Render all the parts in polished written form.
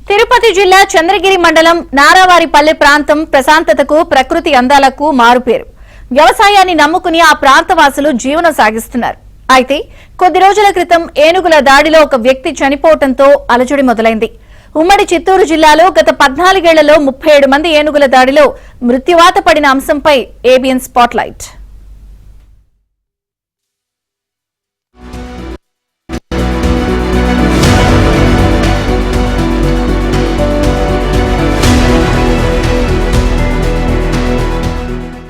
తిరుపతి జిల్లా చంద్రగిరి మండలం నారావారిపల్లె ప్రాంతం ప్రశాంతతకు ప్రకృతి అందాలకు మారుపేరు. వ్యవసాయాన్ని నమ్ముకుని ఆ ప్రాంతవాసులు జీవనం సాగిస్తున్నారు. అయితే కొద్ది రోజుల క్రితం ఏనుగుల దాడిలో ఒక వ్యక్తి చనిపోవడంతో అలజడి మొదలైంది. ఉమ్మడి చిత్తూరు జిల్లాలో గత 14 ఏళ్లలో 37 మంది ఏనుగుల దాడిలో మృత్యువాత పడిన అంశంపై ఏబిఎన్ స్పాట్లైట్.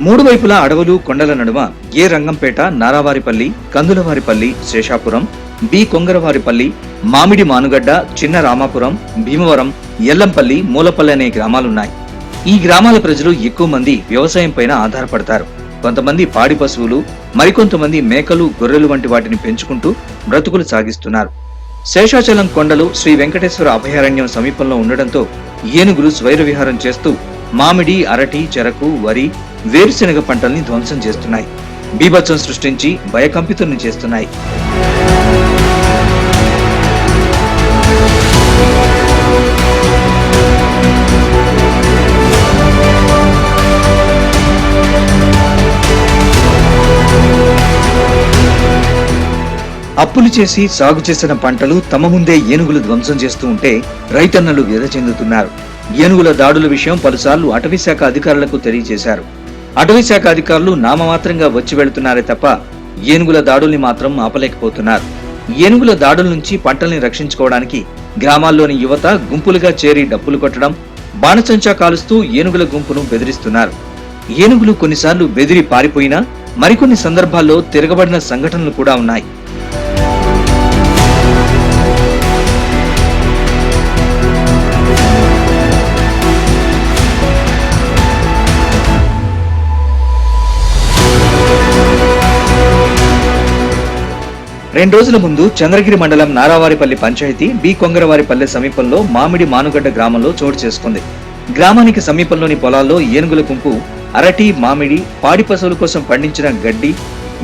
మూడు వైపులా అడవులు కొండల నడుమ ఏ రంగంపేట, నారావారిపల్లి, కందులవారిపల్లి, శేషాపురం, బి కొంగరవారిపల్లి, మామిడి మానుగడ్డ, చిన్న రామాపురం, భీమవరం, ఎల్లంపల్లి, మూలపల్లి అనే గ్రామాలున్నాయి. ఈ గ్రామాల ప్రజలు ఎక్కువ మంది వ్యవసాయం పైన ఆధారపడతారు. కొంతమంది పాడి పశువులు, మరికొంతమంది మేకలు, గొర్రెలు వంటి వాటిని పెంచుకుంటూ బ్రతుకులు సాగిస్తున్నారు. శేషాచలం కొండలు శ్రీ వెంకటేశ్వర అభయారణ్యం సమీపంలో ఉండడంతో ఏనుగులు స్వైర విహారం చేస్తూ మామిడి, అరటి, చెరకు, వరి, వేరుశెనగ పంటల్ని ధ్వంసం చేస్తున్నాయి. బీభత్సం సృష్టించి భయకంపితుల్ని చేస్తున్నాయి. అప్పులు చేసి సాగు చేసిన పంటలు తమ ముందే ఏనుగులు ధ్వంసం చేస్తూ ఉంటే రైతన్నలు వ్యధ చెందుతున్నారు. ఏనుగుల దాడుల విషయం పలుసార్లు అటవీశాఖ అధికారులకు తెలియజేశారు. అటవీశాఖ అధికారులు నామమాత్రంగా వచ్చి వెళుతున్నారే తప్ప ఏనుగుల దాడుల్ని మాత్రం ఆపలేకపోతున్నారు. ఏనుగుల దాడుల నుంచి పంటల్ని రక్షించుకోవడానికి గ్రామాల్లోని యువత గుంపులుగా చేరి డప్పులు కొట్టడం, బాణసంచా కాలుస్తూ ఏనుగుల గుంపును బెదిరిస్తున్నారు. ఏనుగులు కొన్నిసార్లు బెదిరి పారిపోయినా మరికొన్ని సందర్భాల్లో తిరగబడిన సంఘటనలు కూడా ఉన్నాయి. రెండు రోజుల ముందు చంద్రగిరి మండలం నారావారిపల్లి పంచాయతీ బి కొంగరవారిపల్లె సమీపంలో మామిడి మానుగడ్డ గ్రామంలో చోటు చేసుకుంది. గ్రామానికి సమీపంలోని పొలాల్లో ఏనుగుల గుంపు అరటి, మామిడి, పాడి పశువుల కోసం పండించిన గడ్డి,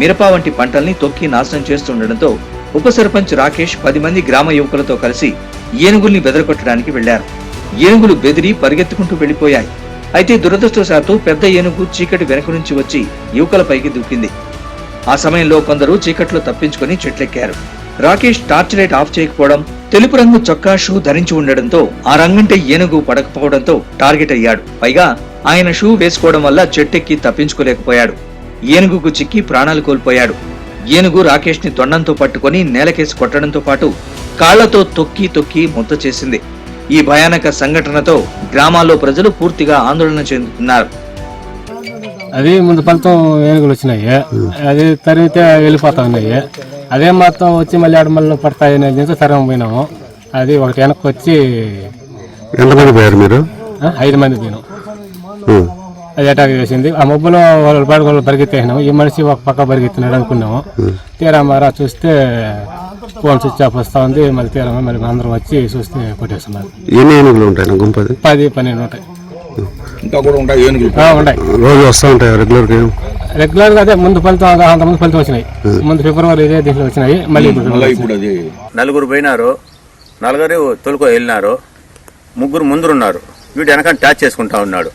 మిరప వంటి పంటల్ని తొక్కి నాశనం చేస్తుండటంతో ఉప సర్పంచ్ రాకేష్ 10 మంది గ్రామ యువకులతో కలిసి ఏనుగుల్ని బెదరగొట్టడానికి వెళ్లారు. ఏనుగులు బెదిరి పరిగెత్తుకుంటూ వెళ్లిపోయాయి. అయితే దురదృష్టవశాత్తు పెద్ద ఏనుగు చీకటి వెనక నుంచి వచ్చి యువకులపైకి దూకింది. ఆ సమయంలో కొందరు చీకట్లో తప్పించుకుని చెట్లెక్కారు. రాకేష్ టార్చ్ లైట్ ఆఫ్ చేయకపోవడం, తెలుపు రంగు చొక్కా, షూ ధరించి ఉండడంతో ఆ రంగంటే ఏనుగు పడకపోవడంతో టార్గెట్ అయ్యాడు. పైగా ఆయన షూ వేసుకోవడం వల్ల చెట్టెక్కి తప్పించుకోలేకపోయాడు. ఏనుగుకు చిక్కి ప్రాణాలు కోల్పోయాడు. ఏనుగు రాకేష్ ని తొండంతో పట్టుకుని నేలకేసి కొట్టడంతో పాటు కాళ్లతో తొక్కి తొక్కి ముద్ద చేసింది. ఈ భయానక సంఘటనతో గ్రామాల్లో ప్రజలు పూర్తిగా ఆందోళన చెందుతున్నారు. అది ముందు ఫలితం ఏనుగులు వచ్చినాయి, అది తరిగితే వెళ్ళిపోతా ఉన్నాయి. అదే మొత్తం వచ్చి మళ్ళీ అడమల్లో పడతాయి అనేది తరం పోయినాము. అది ఒకటి వెనక్కి వచ్చి ఎంతమంది పోయారు మీరు? 5 మంది పోయినాం. అది అటాక్ చేసింది. ఆ మబ్బులో వాళ్ళు పడుకోళ్ళు పరిగెత్తేసినాము. ఈ మనిషి ఒక పక్క పరిగెత్తినాడు అనుకున్నాము. తీరా మారా చూస్తే ఫోన్ స్విచ్ ఆఫ్ వస్తా ఉంది. మళ్ళీ తీరా మళ్ళీ అందరం వచ్చి చూస్తే కొట్టేస్తున్నారు. ఎన్ని ఏనుగులు ఉంటాయి? గుంపు 10-12 ఉంటాయి. ఉన్నాయి. రోజు వస్తూ ఉంటాయి రెగ్యులర్ గా. అదే ముందు ఫలితం అంతమంది ఫలితం వచ్చినాయి. ముందు ఫిబ్రవరి ఇదే దీంట్లో వచ్చినాయి. మళ్ళీ నలుగురు పోయినారు, 4 తొలుకో వెళ్ళినారు, 3 ముందున్నారు. వీడు వెనక ట్యాచ్ చేసుకుంటా ఉన్నాడు.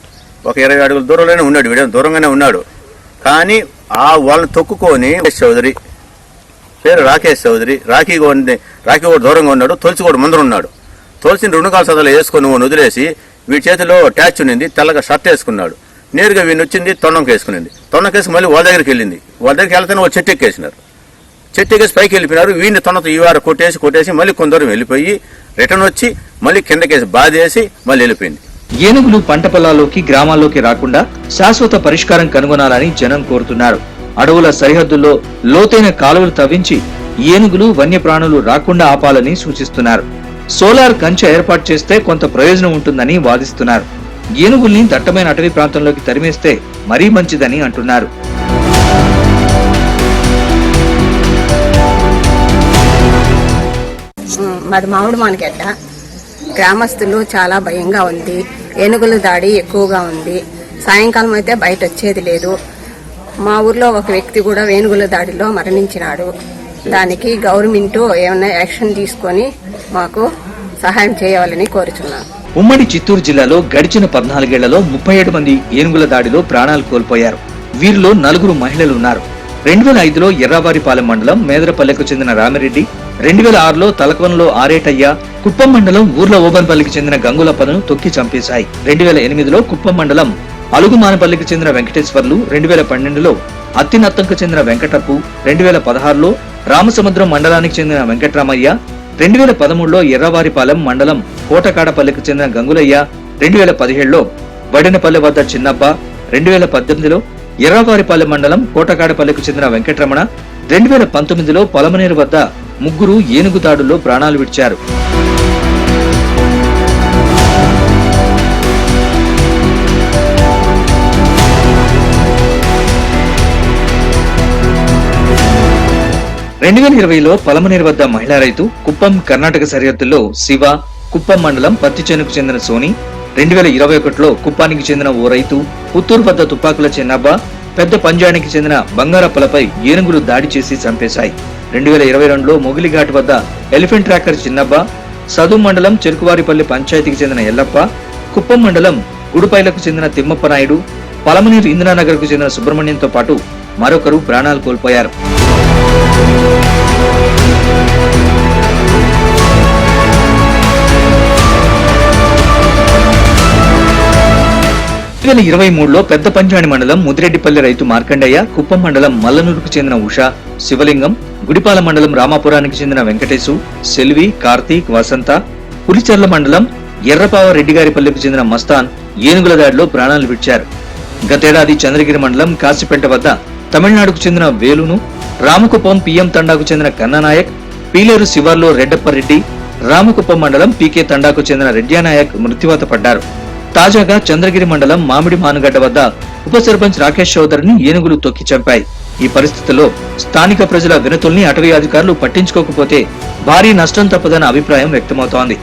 ఒక 20 అడుగుల దూరంలోనే ఉన్నాడు. వీడు దూరంగానే ఉన్నాడు. కానీ వాళ్ళని తొక్కుకొని చౌదరి పేరు రాకేష్ చౌదరి, రాఖీ కూడా దూరంగా ఉన్నాడు, తొలిసి కూడా ముందర ఉన్నాడు. తొలిసిన 2 కాలు సదలు వేసుకొని వదిలేసి వీడి చేతిలో ట్యాచ్ ఉన్నింది. తెల్లగా షర్ట్ వేసుకున్నాడు. నేరుగా వీడిని వచ్చింది తొండంకి వేసుకునింది. తొండంకేసి మళ్ళీ వాళ్ళ దగ్గరికి వెళ్ళింది. వాళ్ళ దగ్గరికి వెళ్తానే వాళ్ళు చెట్టు ఎక్కేసినారు. చెట్టు ఎక్కేసి పైకి వెళ్ళిపోయినారు. వీడిని తొండతో ఈ వారు కొట్టేసి మళ్ళీ కొందరు వెళ్ళిపోయి రిటర్న్ వచ్చి మళ్ళీ కిందకేసి బాధేసి మళ్ళీ వెళ్ళిపోయింది. ఏనుగులు పంట పొలాల్లోకి, గ్రామాల్లోకి రాకుండా శాశ్వత పరిష్కారం కనుగొనాలని జనం కోరుతున్నారు. అడవుల సరిహద్దుల్లో లోతైన కాలువలు తవ్వించి ఏనుగులు, వన్యప్రాణులు రాకుండా ఆపాలని సూచిస్తున్నారు. సోలార్ కంచె ఏర్పాటు చేస్తే కొంత ప్రయోజనం ఉంటుందని వాదిస్తున్నారు. ఏనుగుల్ని దట్టమైన అటవీ ప్రాంతంలోకి తరిమేస్తే మరీ మంచిదని అంటున్నారు. మాది మామిడి మానుగడ్డ. గ్రామస్తులు చాలా భయంగా ఉంది. ఏనుగుల దాడి ఎక్కువగా ఉంది. సాయంకాలం అయితే బయట వచ్చేది లేదు. మా ఊర్లో ఒక వ్యక్తి కూడా ఏనుగుల దాడిలో మరణించినాడు. దానికి గవర్నమెంట్ ఏమైనా యాక్షన్ తీసుకొని మాకు సహాయం చేయవాలని కోరుచున్నాను. ఉమ్మడి చిత్తూరు జిల్లాలో గడిచిన 14 ఏళ్లలో 37 మంది ఏనుగుల దాడిలో ప్రాణాలు కోల్పోయారు. వీరిలో 4 మహిళలు ఉన్నారు. 2005లో ఎర్రావారిపాలెం మండలం మేదరపల్లెకు చెందిన రామిరెడ్డి, 2006లో తలకవనంలో ఆరేటయ్య, కుప్పం మండలం ఊర్ల ఓబన్పల్లికి చెందిన గంగులప్పను తొక్కి చంపేశాయి. 2008లో కుప్పం మండలం అలుగుమానపల్లికి చెందిన వెంకటేశ్వర్లు, 2012లో అత్తినత్తంకు చెందిన వెంకటప్పు, 2016లో రామసముద్రం మండలానికి చెందిన వెంకట్రామయ్య, 2013లో ఎర్రవారిపాలెం మండలం కోటకాడపల్లికి చెందిన గంగులయ్య, 2017లో వడినపల్లి వద్ద చిన్నబ్బ, 2018లో ఎర్రవారిపాలెం మండలం కోటకాడపల్లికి చెందిన వెంకటరమణ, 2019లో పొలమనేరు వద్ద 3 ఏనుగు దాడుల్లో ప్రాణాలు విడిచారు. రెండు 2020లో పొలమనేరు వద్ద మహిళా రైతు, కుప్పం కర్ణాటక సరిహద్దుల్లో శివ, కుప్పం మండలం పత్తిచేనుకు చెందిన సోని, 2021లో కుప్పానికి చెందిన ఓ రైతు, పుత్తూరు వద్ద తుపాకుల చిన్నబ్బ, పెద్ద పంజానికి చెందిన బంగారప్పలపై ఏనుగులు దాడి చేసి చంపేశాయి. 2022లో మొగిలిఘాట్ వద్ద ఎలిఫెంట్ ట్రాకర్ చిన్నబ్బ, సదు మండలం చెరుకువారిపల్లి పంచాయతీకి చెందిన ఎల్లప్ప, కుప్పం మండలం గుడుపైలకు చెందిన తిమ్మప్ప నాయుడు, పొలమనేరు ఇందిరానగర్ కు చెందిన సుబ్రహ్మణ్యంతో పాటు మరొకరు ప్రాణాలు కోల్పోయారు. 2023లో పెద్ద పంజాని మండలం ముదిరెడ్డిపల్లి రైతు మార్కండయ్య, కుప్పం మండలం మల్లనూరుకు చెందిన ఉష, శివలింగం, గుడిపాల మండలం రామాపురానికి చెందిన వెంకటేశు, సెల్వి, కార్తీక్, వసంత, పులిచెర్ల మండలం ఎర్రపావ రెడ్డిగారిపల్లికి చెందిన మస్తాన్ ఏనుగుల దాడిలో ప్రాణాలు విడిచారు. గతేడాది చంద్రగిరి మండలం కాసిపేట వద్ద తమిళనాడుకు చెందిన వేలును, రామకుప్పం పిఎం తండాకు చెందిన కన్ననాయక్, పీలేరు శివార్లో రెడ్డప్పరెడ్డి, రామకుప్పం మండలం పీకే తండాకు చెందిన రెడ్యానాయక్ మృత్యువాత పడ్డారు. తాజాగా చంద్రగిరి మండలం మామిడి మానుగడ్డ వద్ద ఉప సర్పంచ్ రాకేష్ చౌదరిని ఏనుగులు తొక్కి చంపాయి. ఈ పరిస్థితుల్లో స్థానిక ప్రజల వినతుల్ని అటవీ అధికారులు పట్టించుకోకపోతే భారీ నష్టం తప్పదన్న అభిప్రాయం వ్యక్తమవుతోంది.